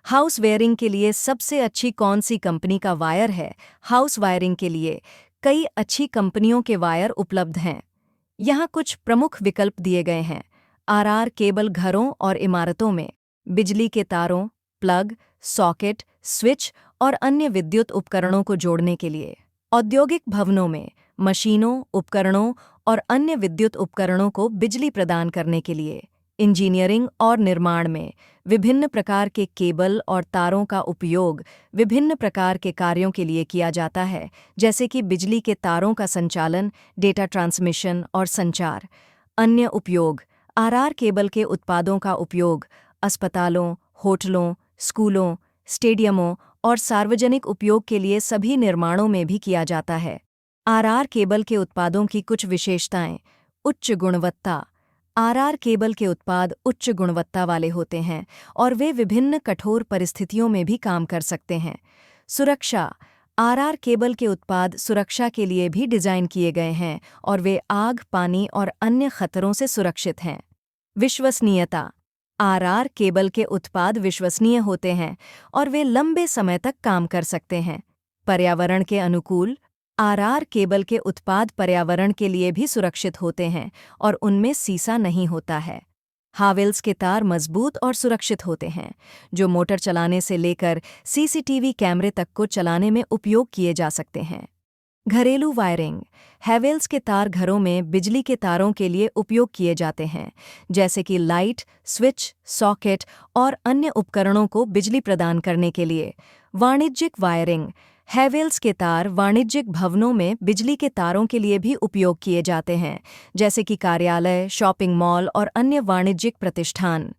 House wiring के लिए सबसे अच्छी कौन सी कंपनी का वायर है? हाउस वायरिंग के लिए कई अच्छी कंपनियों के वायर उपलब्ध हैं। यहाँ कुछ प्रमुख विकल्प दिए गए हैं। आरआर केबल घरों और इमारतों में, बिजली के तारों, प्लग, सॉकेट, स्विच और अन्य विद्युत उपकरणों को जोड़ने के लिए। औद्योगिक भवनों में, मशीनों, उपकरणों और अन्य विद्युत उपकरणों को बिजली प्रदान करने के लिए। इंजीनियरिंग और निर्माण में, विभिन्न प्रकार के केबल और तारों का उपयोग विभिन्न प्रकार के कार्यों के लिए किया जाता है, जैसे कि बिजली के तारों का संचालन, डेटा ट्रांसमिशन और संचार। अन्य उपयोग, आरआर केबल के उत्पादों का उपयोग अस्पतालों, होटलों, स्कूलों, स्टेडियमों और सार्वजनिक उपयोग के लिए सभी निर्माणों में भी किया जाता है। आरआर केबल के उत्पादों की कुछ विशेषताएं। उच्च गुणवत्ता। आरआर केबल के उत्पाद उच्च गुणवत्ता वाले होते हैं और वे विभिन्न कठोर परिस्थितियों में भी काम कर सकते हैं। सुरक्षा। आरआर केबल के उत्पाद सुरक्षा के लिए भी डिज़ाइन किए गए हैं और वे आग, पानी और अन्य खतरों से सुरक्षित हैं। विश्वसनीयता। आरआर केबल के उत्पाद विश्वसनीय होते हैं और वे लंबे समय तक काम कर सकते हैं। पर्यावरण के अनुकूल। आरआर केबल के उत्पाद पर्यावरण के लिए भी सुरक्षित होते हैं और उनमें सीसा नहीं होता है। हावेल्स के तार मजबूत और सुरक्षित होते हैं, जो मोटर चलाने से लेकर सीसीटीवी कैमरे तक को चलाने में उपयोग किए जा सकते हैं। घरेलू वायरिंग। हैवेल्स के तार घरों में बिजली के तारों के लिए उपयोग किए जाते हैं, जैसे कि लाइट, स्विच, सॉकेट और अन्य उपकरणों को बिजली प्रदान करने के लिए। वाणिज्यिक वायरिंग। हैवेल्स के तार वाणिज्यिक भवनों में बिजली के तारों के लिए भी उपयोग किए जाते हैं, जैसे कि कार्यालय, शॉपिंग मॉल और अन्य वाणिज्यिक प्रतिष्ठान।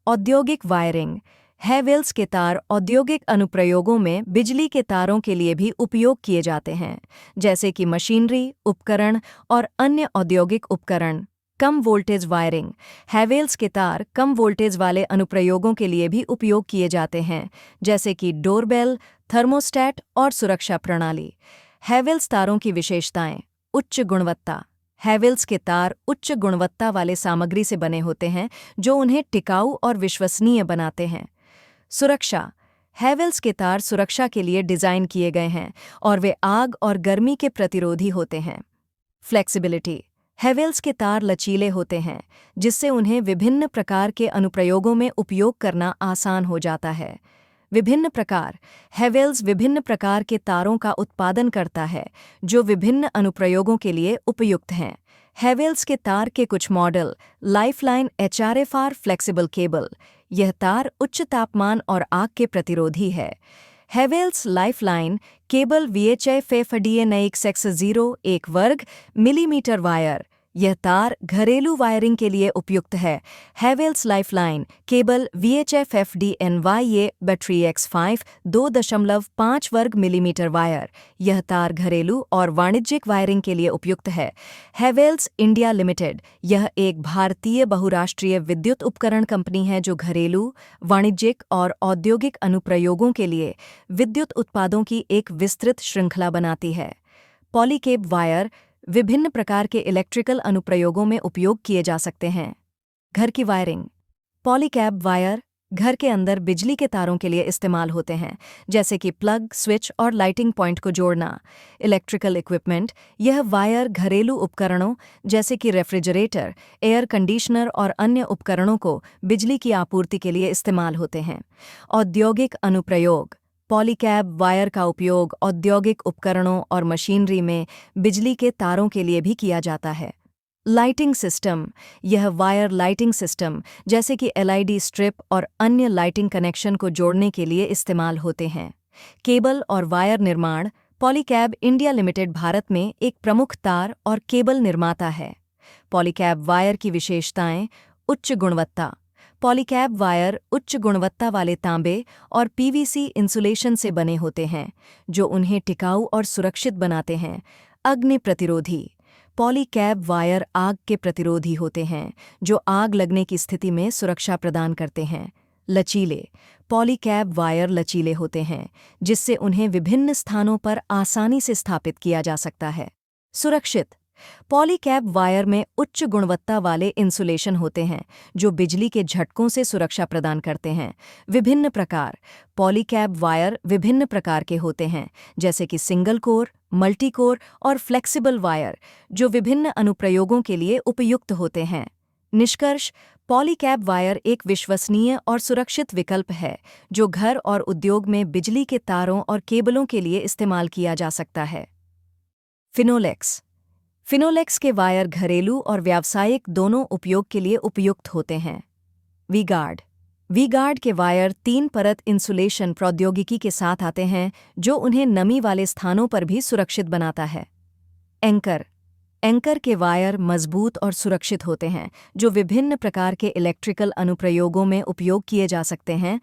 औद्योगिक वायरिंग। हैवेल्स के तार औद्योगिक अनुप्रयोगों में बिजली के तारों के लिए भी उपयोग किए जाते हैं, जैसे कि मशीनरी, उपकरण और अन्य औद्योगिक उपकरण। कम वोल्टेज वायरिंग। हैवेल्स के तार कम वोल्टेज वाले अनुप्रयोगों के लिए भी उपयोग किए जाते हैं, जैसे कि डोरबेल, थर्मोस्टेट और सुरक्षा प्रणाली। हैवेल्स तारों की विशेषताएं। उच्च गुणवत्ता। हैवेल्स के तार उच्च गुणवत्ता वाले सामग्री से बने होते हैं, जो उन्हें टिकाऊ और विश्वसनीय बनाते हैं। सुरक्षा। हैवेल्स के तार सुरक्षा के लिए डिज़ाइन किए गए हैं और वे आग और गर्मी के प्रतिरोधी होते हैं। फ्लेक्सिबिलिटी। हैवेल्स के तार लचीले होते हैं, जिससे उन्हें विभिन्न प्रकार के अनुप्रयोगों में उपयोग करना आसान हो जाता है। विभिन्न प्रकार। हैवेल्स विभिन्न प्रकार के तारों का उत्पादन करता है, जो विभिन्न अनुप्रयोगों के लिए उपयुक्त हैं। हैवेल्स के तार के कुछ model. Lifeline HRFR flexible cable. यह तार उच्च तापमान और आग के प्रतिरोधी है। हैवेल्स लाइफलाइन केबल VHF-FDNX-01 वर्ग मिलीमीटर वायर। यह तार घरेलू वायरिंग के लिए उपयुक्त है। Havells lifeline cable VHF-FDNY battery X5 2.5 वर्ग मिलीमीटर वायर। यह तार घरेलू और वाणिज्यिक वायरिंग के लिए उपयुक्त है। Havells India limited. यह एक भारतीय बहुराष्ट्रीय विद्युत उपकरण कंपनी है जो घरेलू, वाणिज्यिक और औद्योगिक अनुप्रयोगों के लिए विद्युत उत्पादों की एक विस्तृत श्रृंखला बनाती है। पॉलीकेब वायर विभिन्न प्रकार के इलेक्ट्रिकल अनुप्रयोगों में उपयोग किए जा सकते हैं। घर की वायरिंग। पॉलीकैब वायर घर के अंदर बिजली के तारों के लिए इस्तेमाल होते हैं, जैसे कि प्लग, स्विच और लाइटिंग पॉइंट को जोड़ना। Electrical equipment. यह वायर घरेलू उपकरणों जैसे कि रेफ्रिजरेटर, एयर कंडीशनर और अन्य उपकरणों को बिजली की आपूर्ति के लिए इस्तेमाल होते हैं। औद्योगिक अनुप्रयोग। पॉलीकैब वायर का उपयोग औद्योगिक उपकरणों और मशीनरी में बिजली के तारों के लिए भी किया जाता है। Lighting system. यह वायर लाइटिंग सिस्टम जैसे कि LED स्ट्रिप और अन्य लाइटिंग कनेक्शन को जोड़ने के लिए इस्तेमाल होते हैं। केबल और वायर निर्माण। पॉलीकैब इंडिया लिमिटेड भारत में एक प्रमुख तार और केबल निर्माता है। पॉलीकैब वायर की विशेषताएं। उच्च गुणवत्ता। पॉलीकैब वायर उच्च गुणवत्ता वाले तांबे और PVC इंसुलेशन से बने होते हैं, जो उन्हें टिकाऊ और सुरक्षित बनाते हैं। अग्नि प्रतिरोधी। पॉलीकैब वायर आग के प्रतिरोधी होते हैं, जो आग लगने की स्थिति में सुरक्षा प्रदान करते हैं। लचीले। पॉलीकैब वायर लचीले होते हैं, जिससे उन्हें विभिन्न स्थानों पर आसानी से स्थापित किया जा सकता है। सुरक्षित। पॉलीकैब वायर में उच्च गुणवत्ता वाले इंसुलेशन होते हैं जो बिजली के झटकों से सुरक्षा प्रदान करते हैं। विभिन्न प्रकार पॉलीकैब वायर विभिन्न प्रकार के होते हैं, जैसे कि सिंगल कोर, मल्टी कोर और फ्लेक्सिबल वायर, जो विभिन्न अनुप्रयोगों के लिए उपयुक्त होते हैं। निष्कर्ष: पॉलीकैब वायर एक विश्वसनीय और सुरक्षित विकल्प है जो घर और उद्योग में बिजली के तारों और केबलों के लिए इस्तेमाल किया जा सकता है। फिनोलेक्स फिनोलेक्स के वायर घरेलू और व्यावसायिक दोनों उपयोग के लिए उपयुक्त होते हैं। वी-गार्ड के वायर 3 परत इंसुलेशन प्रौद्योगिकी के साथ आते हैं जो उन्हें नमी वाले स्थानों पर भी सुरक्षित बनाता है। एंकर के वायर मजबूत और सुरक्षित होते हैं जो विभिन्न प्रकार के इलेक्ट्रिकल अनुप्रयोगों में उपयोग किए जा सकते हैं।